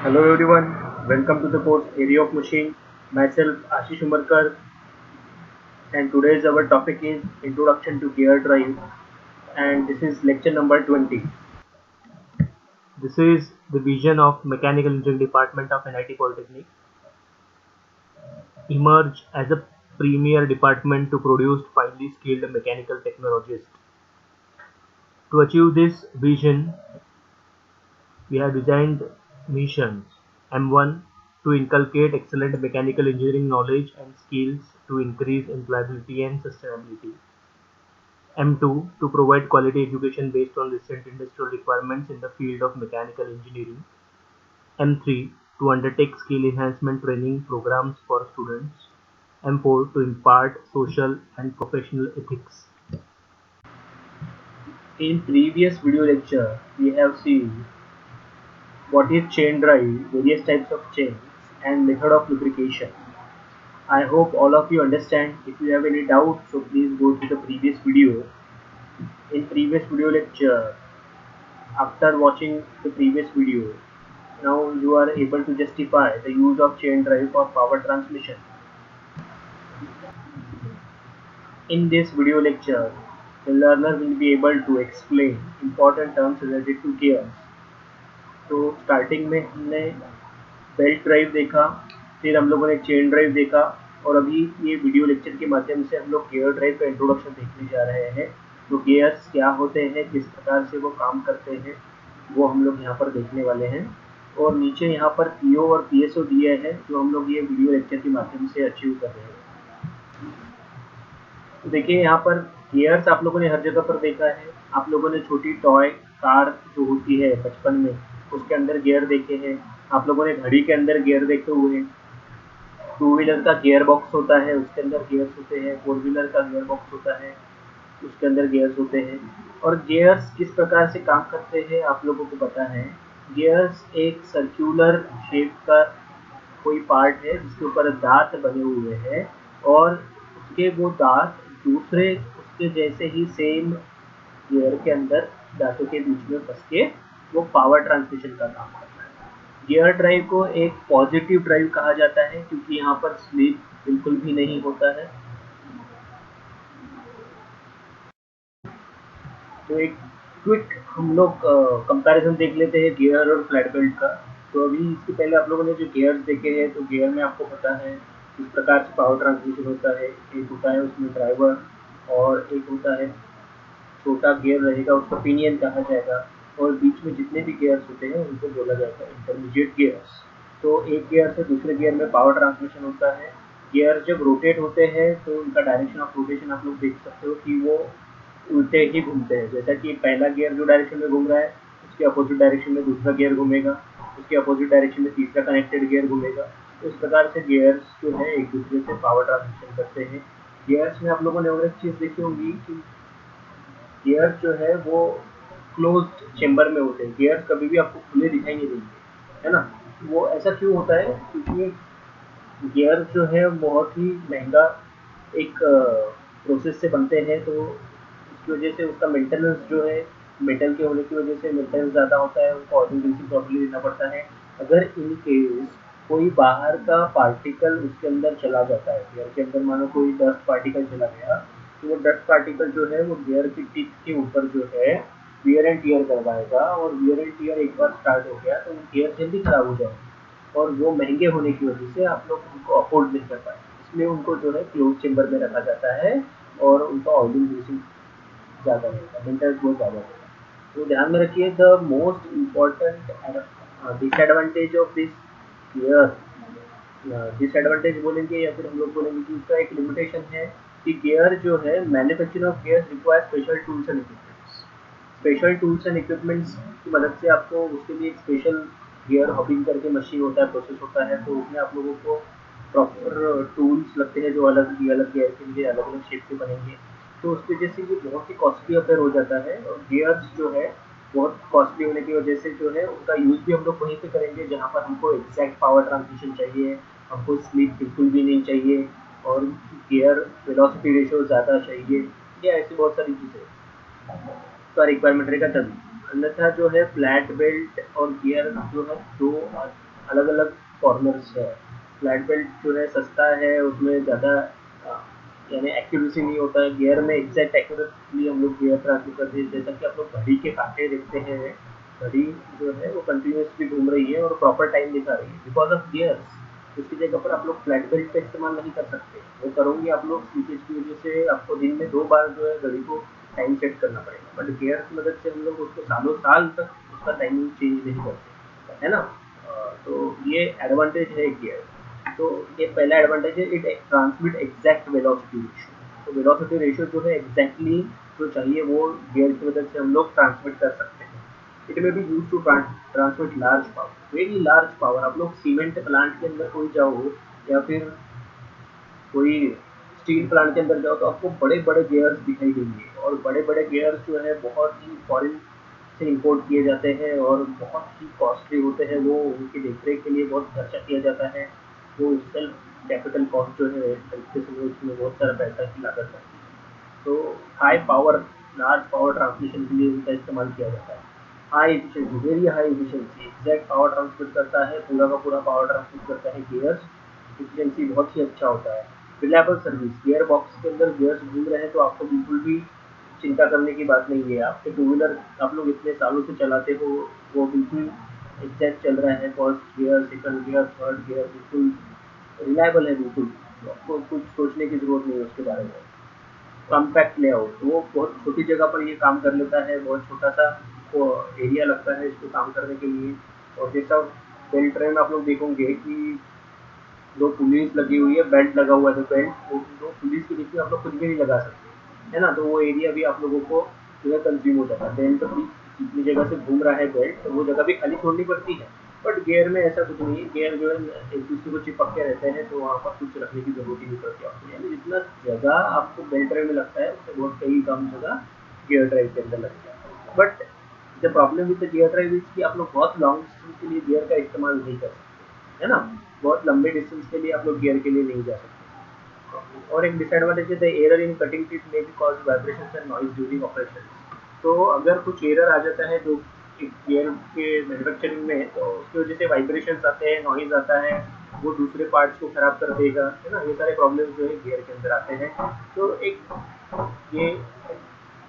Hello everyone, welcome to the course Area of Machine. Myself Ashish Umarkar, and today's our topic is Introduction to Gear Drive, and this is lecture number 20. This is the vision of Mechanical Engineering Department of NIT Polytechnic. Emerge as a premier department to produce finely skilled mechanical technologists. To achieve this vision, we have designed missions. M1 to inculcate excellent mechanical engineering knowledge and skills to increase employability and sustainability. M2 to provide quality education based on recent industrial requirements in the field of mechanical engineering. M3 to undertake skill enhancement training programs for students. M4 to impart social and professional ethics. In previous video lecture, we have seen what is chain drive, various types of chains, and method of lubrication. I hope all of you understand. If you have any doubt, so please go to the previous video. In previous video lecture, after watching the previous video, now you are able to justify the use of chain drive for power transmission. In this video lecture, the learner will be able to explain important terms related to gears. तो starting में हमने belt drive देखा, फिर हम लोगों ने chain drive देखा, और अभी ये वीडियो लेक्चर के माध्यम से हम लोग गियर ड्राइव का इंट्रोडक्शन देखने जा रहे हैं। तो गियर्स क्या होते हैं, किस प्रकार से वो काम करते हैं, वो हम लोग यहाँ पर देखने वाले हैं। और नीचे यहाँ पर पीओ और पीएसओ दिए हैं जो हम लोग ये वीडियो लेक्चर के माध्यम से अचीव कर रहे हैं। तो देखिए यहाँ पर गियर्स आप लोगों ने हर जगह पर देखा है। आप लोगों ने छोटी टॉय कार जो होती है बचपन में, उसके अंदर गियर देखे हैं। आप लोगों ने घड़ी के अंदर गियर देखे हुए हैं। टू व्हीलर का गियर बॉक्स होता है, उसके अंदर गियर्स होते हैं। फोर व्हीलर का गियर बॉक्स होता है, उसके अंदर गियर्स होते हैं। और गियर्स किस प्रकार से काम करते हैं आप लोगों को पता है। गियर्स एक सर्कुलर शेप का कोई पार्ट है जिसके ऊपर दांत बने हुए हैं, और उसके वो दांत दूसरे उसके जैसे ही सेम गियर के अंदर दांतों के बीच में फंस के वो पावर ट्रांसमिशन का काम करता है। गियर ड्राइव को एक पॉजिटिव ड्राइव कहा जाता है क्योंकि यहाँ पर स्लिप बिल्कुल भी नहीं होता है। तो एक क्विक हम लोग कंपैरिजन देख लेते हैं गियर और फ्लैट बेल्ट का। तो अभी इसके पहले आप लोगों ने जो गियर्स देखे हैं, तो गियर में आपको पता है किस प्रकार से पावर ट्रांसमिशन होता है। एक होता है उसमें ड्राइवर, और एक होता है छोटा गियर रहेगा, उसका पिनियन कहा जाएगा, और बीच में जितने भी गियर्स होते हैं उनको बोला जाता है इंटरमीडिएट गियर्स। तो एक गियर से दूसरे गियर में पावर ट्रांसमिशन होता है। गियर जब रोटेट होते हैं तो उनका डायरेक्शन ऑफ रोटेशन आप लोग देख सकते हो कि वो उल्टे ही घूमते हैं। जैसा कि पहला गियर जो डायरेक्शन में घूम रहा है, उसके अपोजिट डायरेक्शन में दूसरा गियर घूमेगा, उसके अपोजिट डायरेक्शन में तीसरा कनेक्टेड गियर घूमेगा। तो इस प्रकार से गियर्स जो है एक दूसरे से पावर ट्रांसमिशन करते हैं। गियर्स में आप लोगों ने और एक चीज़ देखी होगी कि गियर्स जो है वो क्लोज्ड चेम्बर में होते हैं। गियर्स कभी भी आपको खुले दिखाई नहीं देंगे, है ना। वो ऐसा क्यों होता है, क्योंकि गियर जो है बहुत ही महंगा एक प्रोसेस से बनते हैं। तो इसकी वजह से उसका मेंटेनेंस जो है, मेटल के होने की वजह से मेंटेनेंस ज़्यादा होता है, उनको ऑयल ग्रीसिंग प्रॉपर्ली देना पड़ता है। अगर इन केस कोई बाहर का पार्टिकल उसके अंदर चला जाता है, गियर के अंदर मानो कोई डस्ट पार्टिकल चला गया, तो वो डस्ट पार्टिकल जो है वो गियर की टिप के ऊपर जो है वियर एंड टियर करवाएगा, और वियर एंड टियर एक बार स्टार्ट हो गया तो वो गियर जल्दी खराब हो जाएगा, और वो महंगे होने की वजह से आप लोग उनको अफोर्ड नहीं कर पाए। इसलिए उनको जो है क्लोज चेम्बर में रखा जाता है, और उनका ऑयलिंग ग्रीसिंग ज़्यादा रहेगा, मेंटेनेंस बहुत ज़्यादा रहेगा। तो ध्यान में रखिए, the most important disadvantage of this gear, disadvantage बोलेंगे या फिर हम लोग बोलेंगे कि उसका एक लिमिटेशन है कि गियर जो है, manufacturing of gear require special tools and equipments. Special tools and equipments की मदद से आपको उसके लिए एक स्पेशल गियर हॉपिंग करके मशीन होता है, प्रोसेस होता है। तो उसमें आप लोगों को प्रॉपर टूल्स लगते हैं जो अलग गियर के लिए अलग अलग शेप के बनेंगे। तो उसकी वजह से ये बहुत ही कॉस्टली अफेयर हो जाता है, और गियर्स जो है बहुत कॉस्टली होने की वजह से जो है उनका यूज़ भी हम लोग वहीं पे करेंगे जहाँ पर हमको एग्जैक्ट पावर ट्रांसमिशन चाहिए, हमको स्लिप बिल्कुल भी नहीं चाहिए, और गियर वेलोसिटी रेशियो ज़्यादा चाहिए, या ऐसी बहुत सारी चीज़ें का रिक्वायरमेंट रहेगा तभी। अन्यथा जो है फ्लैट बेल्ट और गियर जो है दो अलग अलग कॉर्नर्स है। फ्लैट बेल्ट जो है सस्ता है, उसमें ज़्यादा यानी एक्यूरेसी नहीं होता है गियर में, एग्जैक्ट एक्यूरेटली हम लोग गियर ट्रांसफर करते हैं। जैसा कि आप लोग घड़ी के कांटे देखते हैं, घड़ी जो है वो कंटिन्यूसली घूम रही है और प्रॉपर टाइम दिखा रही है बिकॉज ऑफ गियर्स। उसकी जगह पर आप लोग फ्लैट बेल्ट का इस्तेमाल नहीं कर सकते। वो करोगे आप लोग स्लीपेज की वजह से आपको दिन में 2 बार जो है घड़ी को टाइम सेट करना पड़ेगा, बट गियर की मदद से हम लोग उसको सालों साल तक उसका टाइमिंग चेंज नहीं करते, है ना। तो ये एडवांटेज है गियर। तो ये पहला एडवांटेज है, it transmit exact velocity ratio. तो वेलोसिटी रेशियो जो है एग्जैक्टली जो चाहिए वो गियर की मदद से हम लोग ट्रांसमिट कर सकते हैं। It may be use to transmit large power, very large power. आप लोग सीमेंट प्लांट के अंदर कोई जाओ या फिर कोई स्टील प्लांट के अंदर जाओ तो आपको बड़े बड़े गियर्स दिखाई देंगे, और बड़े बड़े गियर्स जो है बहुत ही फॉरेन से इंपोर्ट किए जाते हैं और बहुत ही कॉस्टली होते हैं। वो उनकी देखरेख के लिए बहुत खर्चा किया जाता है। वो सेल्फ कैपिटल कॉस्ट जो है खरीदते समय उसमें बहुत सारा पैसा की लागत लगती है। तो high power, large power transmission के लिए उनका इस्तेमाल किया जाता है। High efficiency, very high efficiency, exact power transmit करता है, पूरा का पूरा पावर ट्रांसमिट करता है गियर्स। एफिशिएंसी बहुत ही अच्छा होता है। रिलायबल सर्विस, गियर बॉक्स के अंदर गियर्स घूम रहे हैं तो आपको बिल्कुल भी चिंता करने की बात नहीं है। आपके टू व्हीलर आप लोग इतने सालों से चलाते हो, वो बिल्कुल एग्जैक्ट चल रहा है, first gear, second gear, third gear, बिल्कुल रिलायबल है बिल्कुल। तो आपको कुछ सोचने की जरूरत नहीं है उसके बारे में। कॉम्पैक्ट लेआउट, वो बहुत छोटी जगह पर ये काम कर लेता है, बहुत छोटा सा वो एरिया लगता है इसको काम करने के लिए। और जैसा बेल्ट ट्रेन आप लोग देखोगे कि 2 पुलिस लगी हुई है, बेल्ट लगा हुआ है, तो बेल्ट 2 पुलिस के बीच में आप लोग कुछ भी नहीं लगा सकते, है ना। तो वो एरिया भी आप लोगों को जो है कंज्यूम हो जाता है। बेल्ट भी जितनी जगह से घूम रहा है बेल्ट, तो वो जगह भी खाली छोड़नी पड़ती है। बट गियर में ऐसा कुछ नहीं है, गियर जो है एक दूसरे को चिपक के रहते हैं, तो वहाँ पर कुछ रखने की जरूरत ही नहीं पड़ती आपको। यानी जितना जगह आपको बेल्ट ड्राइव में लगता है उससे बहुत कई कम जगह गियर ड्राइव के अंदर लगता है। But the problem with the gear drive is कि आप लोग बहुत लॉन्ग डिस्टेंस के लिए गियर का इस्तेमाल नहीं कर सकते, है ना। बहुत लंबे डिस्टेंस के लिए आप लोग गियर के लिए नहीं जा सकते। और एक डिसएडवांटेज है, the error in cutting tip may be cause vibrations and noise during operation. तो अगर कुछ एरर आ जाता है जो गियर के मैन्युफैक्चरिंग में, तो उसकी वजह से वाइब्रेशंस आते हैं, नॉइज आता है, वो दूसरे पार्ट्स को खराब कर देगा, है ना। ये सारे प्रॉब्लम जो है गियर के अंदर आते हैं। तो ये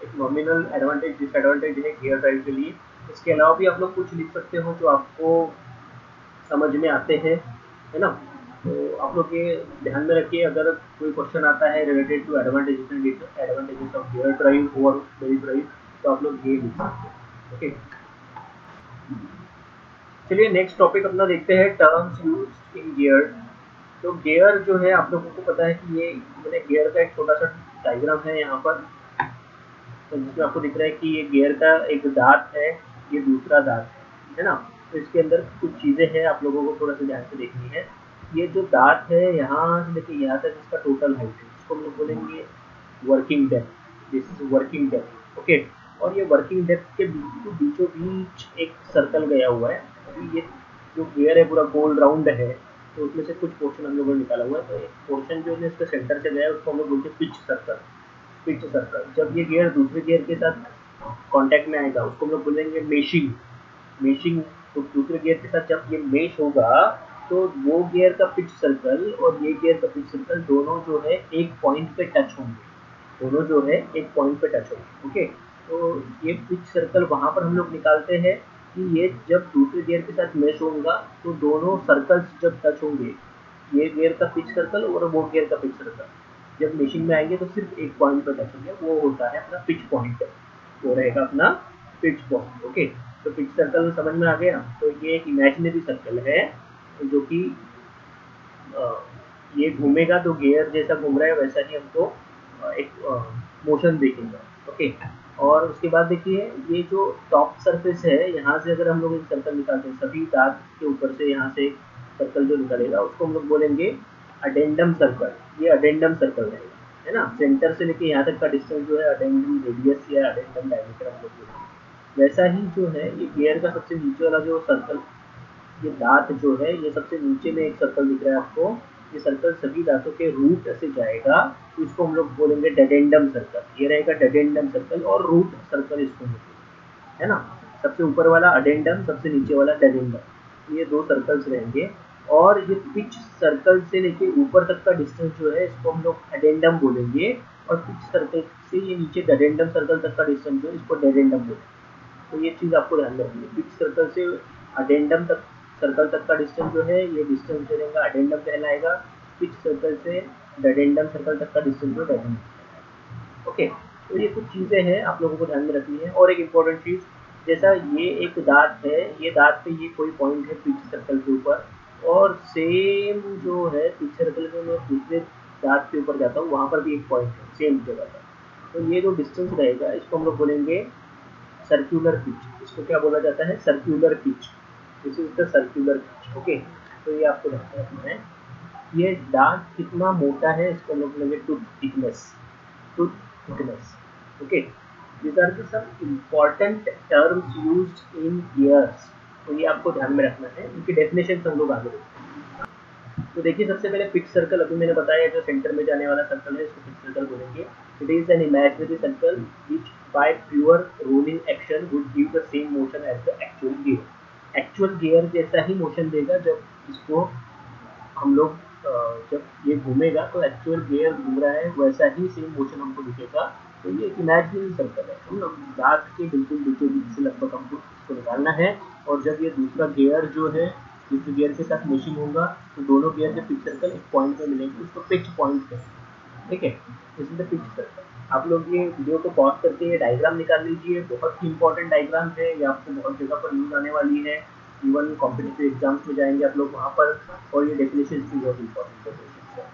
एक नॉमिनल एडवांटेज डिसएडवांटेज है गियर ड्राइव के लिए। इसके अलावा भी आप लोग कुछ लिख सकते हो जो आपको समझ में आते हैं, है ना। तो आप लोग ये ध्यान में रखिए, अगर कोई क्वेश्चन आता है related to advantages and disadvantages of gear drive और बेल्ट ड्राइव, तो आप लोग ये लिख सकते हैं। ओके, चलिए नेक्स्ट टॉपिक अपना देखते हैं, टर्म्स यूज्ड इन गियर। तो गियर जो है आप लोगों को पता है कि ये मैंने गियर का एक छोटा सा डायग्राम है यहाँ पर, तो जिसमें आपको दिख रहा है कि ये गियर का एक दांत है, ये दूसरा दांत है ना। तो इसके अंदर कुछ चीज़ें हैं, आप लोगों को थोड़ा सा ध्यान से देखनी है। ये जो दांत है यहाँ से लेके यहाँ तक इसका टोटल हाइट है, इसको हम लोग बोलेंगे working depth. This is working depth, okay. और ये वर्किंग डेप्थ के बीचों बीच एक सर्कल गया हुआ है। अभी ये जो गियर है पूरा गोल राउंड है, तो उसमें से कुछ पोर्शन हम लोगों ने निकाला हुआ है। तो एक पोर्शन जो है इसके सेंटर से गया है उसको हम लोग बोलते हैं पिच सर्कल। पिच सर्कल, जब ये गियर दूसरे गियर के साथ कांटेक्ट में आएगा उसको हम लोग बोलेंगे मेशिंग। मेशिंग, तो दूसरे गियर के साथ जब ये मेश होगा तो वो गियर का पिच सर्कल और ये गियर का पिच सर्कल दोनों जो है एक पॉइंट पे टच होंगे, दोनों जो है एक पॉइंट पे टच होंगे, ओके। तो ये पिच सर्कल वहां पर हम लोग निकालते हैं कि ये जब दूसरे गियर के साथ मैश होगा तो दोनों सर्कल्स जब टच होंगे, ये गियर का पिच सर्कल और वो गियर का पिच सर्कल जब मेशिंग में आएंगे तो सिर्फ एक पॉइंट पर टच होंगे, वो होता है अपना पिच पॉइंट, वो रहेगा अपना पिच पॉइंट, ओके। तो पिच सर्कल समझ में आ गया। तो ये एक इमेजिनरी सर्कल है जो कि ये घूमेगा तो गियर जैसा घूम रहा है वैसा ही हमको एक मोशन देखेगा, ओके। और उसके बाद देखिए ये जो टॉप सरफेस है, यहाँ से अगर हम लोग एक सर्कल निकालते हैं सभी दांत के ऊपर से, यहाँ से सर्कल जो निकलेगा उसको हम लोग बोलेंगे अडेंडम सर्कल। ये अडेंडम सर्कल रहेगा, है ना। सेंटर से लेके यहाँ तक का डिस्टेंस जो है अडेंडम रेडियस या अडेंडम डायमीटर हम लोग बोलेंगे। वैसा ही जो है ये गियर का सबसे नीचे वाला जो सर्कल, ये दांत जो है ये सबसे नीचे में एक सर्कल दिख रहा है आपको, ये सर्कल सभी दांतों के रूट से जाएगा, तो इसको हम लोग बोलेंगे डेडेंडम सर्कल। ये रहेगा डेडेंडम सर्कल और रूट सर्कल इसको बोलेंगे, है ना। सबसे ऊपर वाला अडेंडम, सबसे नीचे वाला डेडेंडम। ये दो सर्कल्स रहेंगे, और ये पिच सर्कल से लेके ऊपर तक का डिस्टेंस जो है इसको हम लोग एडेंडम बोलेंगे, और पिच सर्कल से ये नीचे डेडेंडम सर्कल तक का डिस्टेंस जो है इसको डेडेंडम बोलेंगे। तो ये चीज़ आपको ध्यान रखनी है, पिच सर्कल से अडेंडम तक सर्कल तक का डिस्टेंस जो है ये डिस्टेंस जो रहेगा अडेंडम कहलाएगा, पिच सर्कल से डेडेंडम सर्कल तक का डिस्टेंस जो डेडेंडम। ओके, तो ये कुछ चीज़ें हैं आप लोगों को ध्यान में रखनी है। और एक इम्पॉर्टेंट चीज़, जैसा ये एक दांत है, ये दांत पे ये कोई पॉइंट है पिच सर्कल के ऊपर, और सेम जो है पिच सर्कल में मैं दूसरे दांत के ऊपर जाता हूँ, वहाँ पर भी एक पॉइंट है सेम जगह पर। तो ये जो डिस्टेंस रहेगा इसको हम लोग बोलेंगे सर्क्यूलर पिच। इसको क्या बोला जाता है? Circular pitch. This is the circular pitch. Okay, तो ये आपको ध्यान रखना है। ये दांत कितना मोटा है इसको हम लोग बोलेंगे tooth thickness. Tooth thickness. Okay, these are the some important terms used in ears. तो ये आपको ध्यान में रखना है, इनकी डेफिनेशन हम लोग आगे देखते हैं। तो देखिए, सबसे पहले पिच सर्कल, अभी मैंने बताया जो सेंटर में जाने वाला सर्कल है इसको पिच सर्कल बोलेंगे। It is an imaginary circle which by pure rolling action would give the same motion as the actual gear. Actual gear जैसा ही मोशन देगा जब इसको हम लोग जब ये घूमेगा तो एक्चुअल गियर घूम रहा है वैसा ही सेम मोशन हमको दिखेगा। तो ये एक इमेजिनरी सर्कल है, हम लोग दांत के बिल्कुल बीचों बीच से लगभग हमको इसको निकालना है। और जब ये दूसरा गियर जो है दूसरे गियर के साथ मेशिंग होगा तो दोनों गियर के पिच सर्कल एक पॉइंट में मिलेंगे, उसको पिच पॉइंट कहेंगे। ठीक है, this is the pitch circle. आप लोग ये वीडियो को पॉज करके ये डायग्राम निकाल लीजिए, बहुत ही इंपॉर्टेंट डायग्राम है, ये आपको बहुत जगह पर यूज आने वाली है। इवन कॉम्पिटिटिव एग्जाम्स में जाएंगे आप लोग वहाँ पर, और ये डेफिनेशन भी बहुत इंपॉर्टेंट है।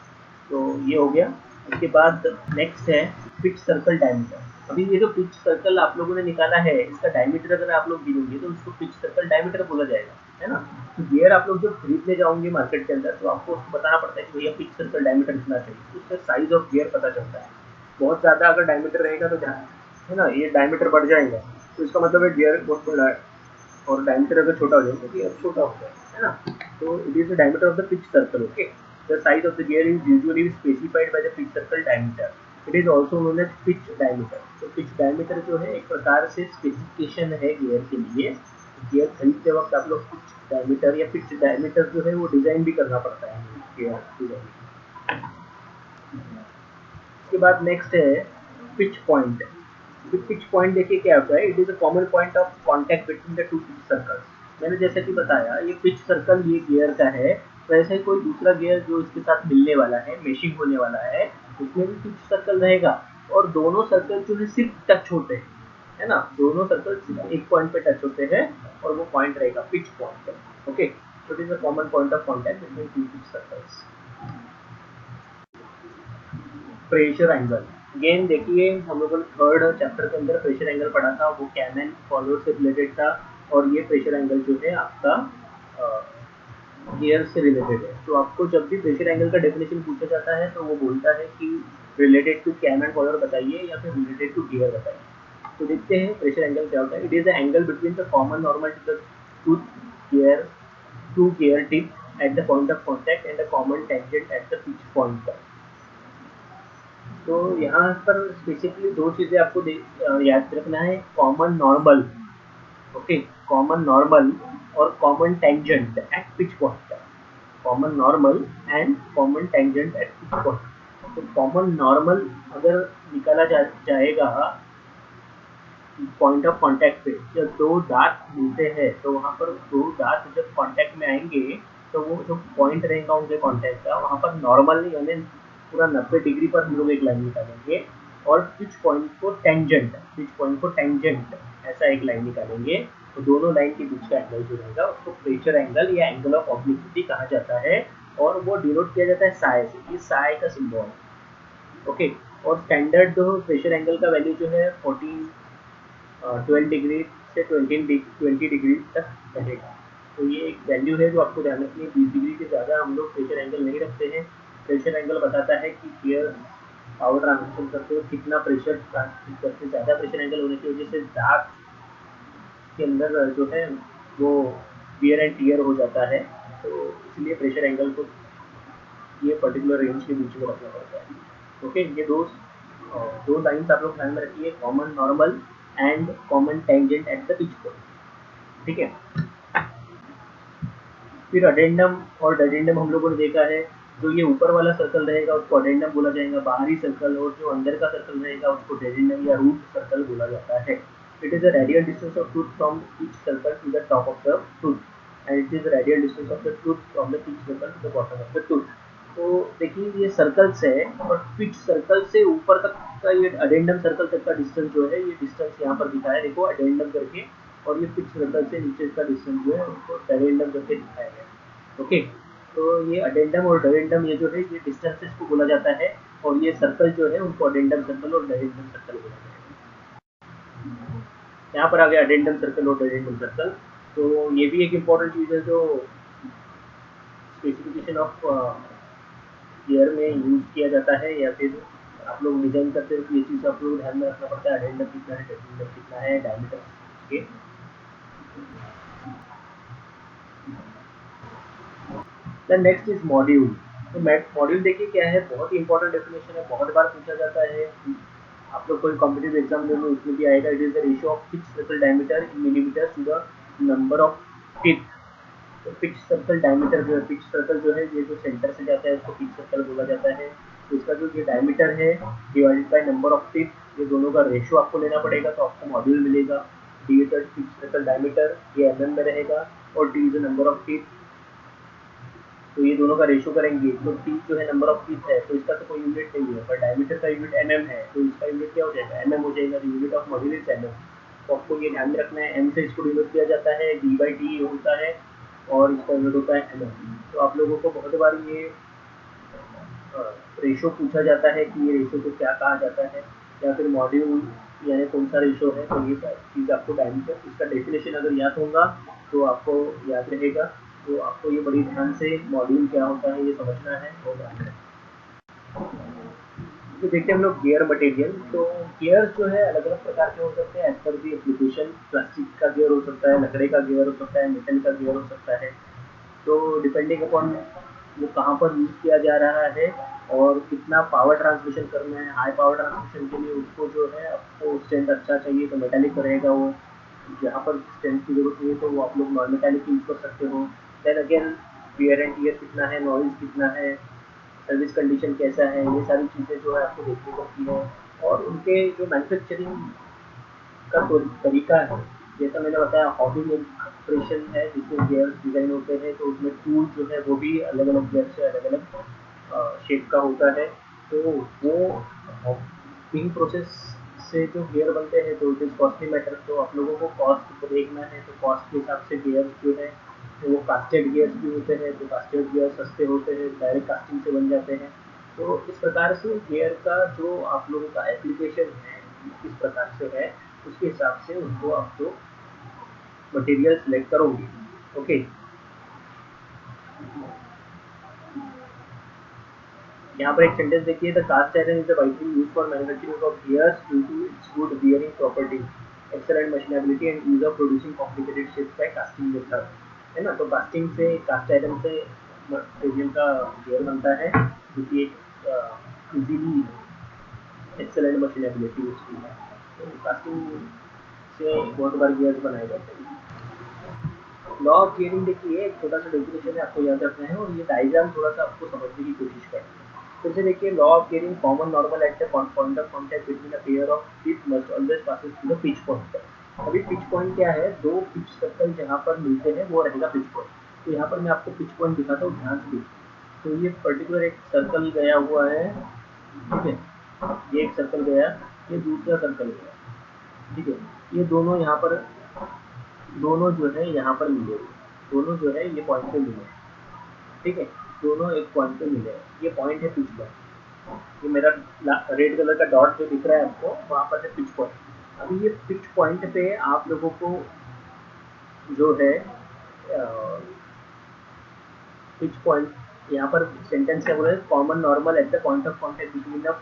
तो ये हो गया। उसके बाद नेक्स्ट है पिच सर्कल डायमीटर। अभी ये जो पिच सर्कल आप लोगों ने निकाला है इसका डायमीटर अगर आप लोग गिनोगे तो उसको पिच सर्कल डायमीटर बोला जाएगा, है ना। तो गियर आप लोग जब खरीदने जाओगे मार्केट के अंदर तो आपको उसको बताना पड़ता है कि भैया पिच सर्कल डायमीटर कितना चाहिए, तो उससे साइज ऑफ गियर पता चलता है। बहुत ज़्यादा अगर डायमीटर रहेगा तो ध्यान है ना, ये डायमीटर बढ़ जाएगा तो इसका मतलब है गियर बहुत बड़ा है, और डायमीटर अगर छोटा हो जाएगा तो गियर छोटा हो जाएगा, है ना। तो it is the diameter of the pitch circle. Okay, the size of the gear is usually specified by the pitch circle diameter. It is also known as pitch diameter. तो पिच डायमीटर जो है एक प्रकार से specification है gear के लिए। Gear खरीदते वक्त आप लोग पिच डायमीटर या पिच डायमीटर जो है वो डिजाइन भी करना पड़ता है गियर। उसके बाद नेक्स्ट है पिच पॉइंट। पिच पॉइंट देखिए क्या होता है, it is a common point of contact between the two pitch circles. मैंने जैसे कि बताया ये पिच सर्कल ये गियर का है, वैसे ही कोई दूसरा गियर जो इसके साथ मिलने वाला है, मेशिंग होने वाला है, उसमें भी पिच सर्कल रहेगा। और दोनों सर्कल जो है सिर्फ टच होते हैं, है ना, दोनों सर्कल सिर्फ एक पॉइंट पे टच होते हैं और वो पॉइंट रहेगा pitch point. Okay, so it is a common point of contact between two pitch circles. Pressure angle, again देखिए हम लोगों ने थर्ड चैप्टर के अंदर प्रेशर एंगल पढ़ा था, वो कैन एंड फॉलोअर से रिलेटेड था। और ये प्रेशर एंगल जो है आपका गियर से रिलेटेड है। तो आपको जब भी प्रेशर एंगल का डेफिनेशन पूछा जाता है तो वो बोलता है कि related to cam and follower बताइए या फिर रिलेटेड टू गियर बताइए। तो देखते हैं प्रेशर एंगल क्या होता है। It is the angle between the common normal to the gear to gear tip at the point of contact and the common tangent at the pitch point. तो यहाँ पर स्पेसिफिकली दो चीज़ें आपको याद रखना है, common normal. Okay, common normal और common tangent at pitch point. Common normal and common tangent at pitch point. तो कॉमन नॉर्मल अगर निकाला जाएगा पॉइंट ऑफ कांटेक्ट पे, जब दो दांत मिलते हैं तो वहाँ पर दो दांत जब कांटेक्ट में आएंगे तो वो जो पॉइंट रहेगा उनके कांटेक्ट का, वहाँ पर नॉर्मल यानी पूरा 90 डिग्री पर हम लोग एक लाइन निकालेंगे। और पिच पॉइंट को टेंजेंट ऐसा एक लाइन निकालेंगे। तो दोनों लाइन के बीच का एंगल जो रहेगा उसको प्रेशर एंगल या एंगल ऑफ ऑब्लिक्विटी कहा जाता है, और वो डिनोट किया जाता है साई से, ये साई का सिंबल। ओके, और स्टैंडर्ड जो प्रेशर एंगल का वैल्यू जो है 12 डिग्री से 20 डिग्री तक रहेगा। तो ये एक वैल्यू है जो आपको ध्यान रखनी है। 20 डिग्री से ज़्यादा हम लोग प्रेशर एंगल नहीं रखते हैं। प्रेशर एंगल बताता है कि गियर पावर ट्रांसमिशन करते हो कितना प्रेशर ट्रांसमिट करते हैं। ज़्यादा प्रेशर एंगल होने की वजह से दांत के अंदर जो है वो वियर एंड टियर हो जाता है, तो इसलिए प्रेशर एंगल को ये पर्टिकुलर रेंज के बीच में रखना पड़ता है। ओके, ये दो लाइन्स आप लोग ध्यान में रखिए, common normal and common tangent at the pitch point. ठीक है, फिर अडेंडम और डेडेंडम हम लोगों ने देखा है, जो ये ऊपर वाला सर्कल रहेगा उसको अडेंडम बोला जाएगा, बाहरी सर्कल, और जो अंदर का सर्कल रहेगा उसको डेडेंडम या रूट सर्कल बोला जाता है। It is the radial distance of tooth from each circle to the top of the tooth, and it is radial distance of the tooth from the each circle to the bottom of the tooth. तो देखिए ये circles है, और pitch circle से ऊपर तक का ये अडेंडम सर्कल तक का डिस्टेंस जो है, ये डिस्टेंस यहाँ पर दिखाया है, देखो अडेंडम करके, और ये पिच सर्कल से नीचे का डिस्टेंस जो है उसको डेडेंडम करके दिखाया गया है। ओके, तो ये अडेंडम और डेडेंडम ये जो है ये डिस्टेंसेस को बोला जाता है, और ये सर्कल जो है उनको अडेंडम सर्कल और डेडेंडम सर्कल बोला जाता है। यहाँ पर आ गया अडेंडम सर्कल और डेडेंडम सर्कल। तो ये भी एक इम्पॉर्टेंट चीज़ है जो स्पेसिफिकेशन ऑफ ईयर में यूज किया जाता है, या फिर आप लोग डिजाइन करते हो, तो ये चीज़ आप लोग ध्यान में रखना पड़ता है, अडेंडम कितना है, डेडेंडम कितना है, डायमीटर के। The next is module. तो मॉड्यूल देखिए क्या है, बहुत ही इंपॉर्टेंट डेफिनेशन है, बहुत बार पूछा जाता है, आप लोग कोई कॉम्पिटिटिव एग्जाम में उसमें भी आएगा। It is the ratio of pitch circle diameter in millimetre to the number of tip. तो पिच सर्कल डायमीटर जो है, पिच सर्कल जो है ये जो सेंटर से जाता है उसको पिच सर्कल बोला जाता है। तो इसका जो ये डायमीटर है divided by number of tip, ये दोनों का रेशियो आपको लेना पड़ेगा, तो आपको मॉड्यूल मिलेगा। D is the pitch circle diameter, ये एमएम में रहेगा, और T is the number of tip, तो ये दोनों का रेशियो करेंगे। तो टी जो है नंबर ऑफ टीथ है, तो इसका तो कोई यूनिट नहीं है, पर डायमीटर का यूनिट एमएम है, तो इसका यूनिट क्या हो जाएगा, एमएम हो जाएगा। Unit of module is MM. तो आपको ये ध्यान में रखना है, एम से इसको डिनोट किया जाता है, डी बाई टी होता है, और इसका यूनिट होता है एमएम। तो आप लोगों को बहुत बार ये रेशियो पूछा जाता है कि ये रेशियो को क्या कहा जाता है, या फिर मॉड्यूल यानी कौन सा रेशियो है। तो ये चीज़ आपको डायमीटर, इसका डेफिनेशन अगर याद होगा तो आपको याद रहेगा। तो आपको ये बड़ी ध्यान से मॉड्यूल क्या होता है ये समझना है और ध्यान रखना है। तो देखते हैं हम लोग गियर मटेरियल। तो गियर जो है अलग अलग प्रकार के हो सकते हैं as per the application. Plastic का गियर हो सकता है, लकड़े का गियर हो सकता है, मेटल का गियर हो सकता है। तो डिपेंडिंग अपॉन वो कहाँ पर यूज़ किया जा रहा है और कितना पावर ट्रांसमिशन करना है। हाई पावर ट्रांसमिशन के लिए उसको जो है आपको स्ट्रेंथ अच्छा चाहिए तो मेटालिक रहेगा वो। जहाँ पर स्ट्रेंथ की जरूरत नहीं है तो वो आप लोग नॉन मेटालिक यूज़ कर सकते हो। Then again wear and tear कितना है, नॉइज कितना है, सर्विस कंडीशन कैसा है, ये सारी चीज़ें जो है आपको देखनी पड़ती है। और उनके जो मैन्युफैक्चरिंग का तरीका है, जैसा मैंने बताया हॉबी ऑपरेशन है जिसमें गियर्स डिज़ाइन होते हैं, तो उसमें टूल जो है वो भी अलग अलग गियर से अलग अलग शेप का होता है। तो वो हॉबिंग प्रोसेस से जो गियर बनते हैं तो इट इज़ कॉस्टली मैटर। तो आप लोगों को कॉस्ट को देखना है, तो कॉस्ट के हिसाब से गियर्स जो है तो वो कास्टेड गियर्स भी होते हैं, तो कास्टेड गियर सस्ते होते हैं, डायरेक्ट कास्टिंग से बन जाते हैं। तो इस प्रकार से गियर का जो आप लोगों का एप्लीकेशन है किस प्रकार से है, उसके हिसाब से उनको आप लोग मटेरियल सेलेक्ट करोगे। ओके, यहाँ पर एक सेंटेंस देखिए, the cast iron is the widely use for manufacturing of gears due to its good bearing properties, excellent machinability and use of producing complicated shapes by casting method. है ना, तो casting से, cast iron से material का gear बनता है, जो कि एक इजीली एक्सेलेंट मशीनेबिलिटी उसकी है। तो कास्टिंग से बहुत बार गियर्स बनाए जाते हैं। लॉ ऑफ गियरिंग देखिए, एक छोटा सा डेफिनेशन है, आपको याद रखना है, और ये डायग्राम थोड़ा सा आपको समझने की कोशिश करनी है। फिर से देखिए, law of gearing, common normal at the point of contact between a pair of tip must always passes through the pitch point. अभी पिच पॉइंट क्या है, दो पिच सर्कल जहाँ पर मिलते हैं वो रहेगा पिच पॉइंट। तो यहाँ पर मैं आपको पिच पॉइंट दिखाता हूँ, ध्यान से देखिए। तो ये पर्टिकुलर एक सर्कल गया हुआ है, ठीक है, ये एक सर्कल गया, ये दूसरा सर्कल गया, ठीक है। ये दोनों यहाँ पर, दोनों जो है यहाँ पर मिले हुए, दोनों जो है ये पॉइंट पे मिले, ठीक है, दोनों एक पॉइंट पे मिले। ये पॉइंट है पिच पॉइंट, ये मेरा रेड कलर का डॉट जो दिख रहा है आपको, वहाँ पर है पिच पॉइंट। अभी ये पिच पॉइंट पे आप लोगों को जो है पिच पॉइंट, यहाँ पर सेंटेंस क्या बोला है, common normal at the point of contact between the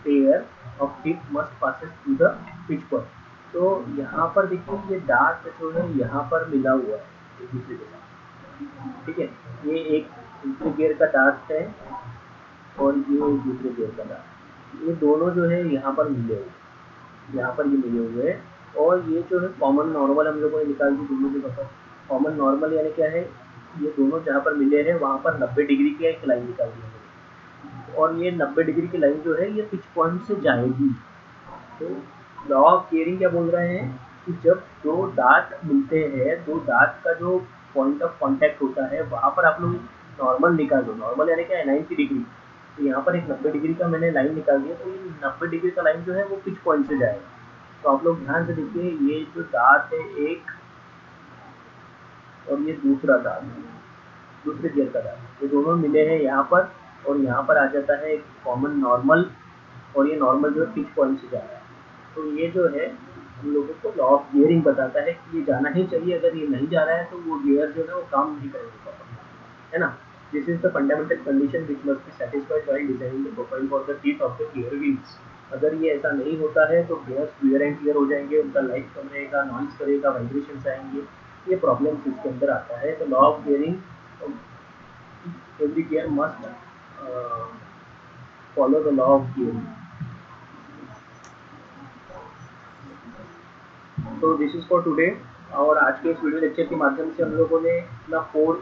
pair of tip must passes through the pitch point. तो यहाँ पर देखिए ये डार्ट जो है यहाँ पर मिला हुआ है एक दूसरे के साथ, ठीक है। ये एक दूसरे गियर का डार्ट है और ये एक दूसरे गियर का डार्ट, ये दोनों जो है यहाँ पर मिले हुए, यहाँ पर ये मिले हुए हैं। और ये जो है कॉमन नॉर्मल हम लोगों ने निकाल दी दोनों के पता। कॉमन नॉर्मल यानी क्या है, ये दोनों जहाँ पर मिले हैं वहाँ पर 90 डिग्री की एक लाइन निकाल दी है, और ये 90 डिग्री की लाइन जो है ये पिच पॉइंट से जाएगी। तो लॉ ऑफ गियरिंग क्या बोल रहे हैं कि जब दो दांत मिलते हैं, दो दांत का जो पॉइंट ऑफ कांटेक्ट होता है वहाँ पर आप लोग नॉर्मल निकाल दो। नॉर्मल यानी क्या है, 90 डिग्री। तो यहाँ पर एक 90 डिग्री का मैंने लाइन निकाल दिया, तो ये 90 डिग्री का लाइन जो है वो पिच पॉइंट से जाएगा। तो आप लोग ध्यान से देखिए, ये जो दांत है एक, और ये दूसरा दांत, दूसरे गियर का दांत, ये दोनों मिले हैं यहाँ पर, और यहाँ पर आ जाता है एक कॉमन नॉर्मल, और ये नॉर्मल जो है पिच पॉइंट से जा रहा है। तो ये जो है हम लोगों को लॉ ऑफ गियरिंग बताता है कि ये जाना ही चाहिए, अगर ये नहीं जा रहा है तो वो गियर जो है वो काम नहीं करेगा प्रॉपर, है ना। This is the fundamental condition which must be satisfied while designing the profile for the teeth of the gear wheels. अगर ये ऐसा नहीं होता है तो गियर्स वियर एंड टियर हो जाएंगे, उनका लाइफ कम रहेगा, नॉइस करेगा, वाइब्रेशंस आएंगे, ये प्रॉब्लम्स इसके अंदर आता है। तो law of gearing, every gear must follow the law of gearing. तो दिस इज फॉर टुडे। और आज के इस वीडियो लेक्चर के माध्यम से हम लोगों ने अपना 4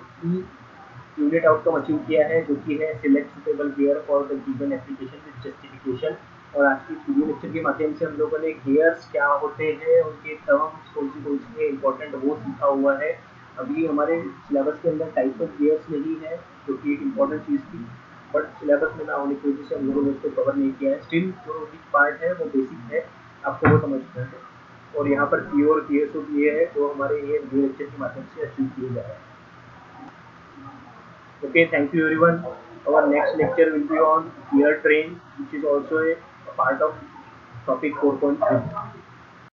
यूनिट आउटकम अचीव किया है, जो कि है select suitable gear for the given application with justification. और आज की वीडियो लेक्चर के माध्यम से हम लोगों ने गियर्स क्या होते हैं, उनके टर्म्स कौन सी है इंपॉर्टेंट, वो सीखा हुआ है। अभी हमारे सिलेबस के अंदर टाइप ऑफ गियर्स नहीं है, जो कि एक इम्पॉर्टेंट चीज़ थी, बट सिलेबस में ना होने की वजह से हम लोगों ने उसको कवर नहीं किया है। स्टिल जो विच पार्ट है वो बेसिक है, आपको वो समझना है। और यहाँ पर पी और पी एस ओ ये है जो हमारे ये वीडियो लेक्चर के माध्यम से अचीव किए जा रहे हैं। Okay, thank you everyone. Our next lecture will be on gear train, which is also a part of topic 4.3.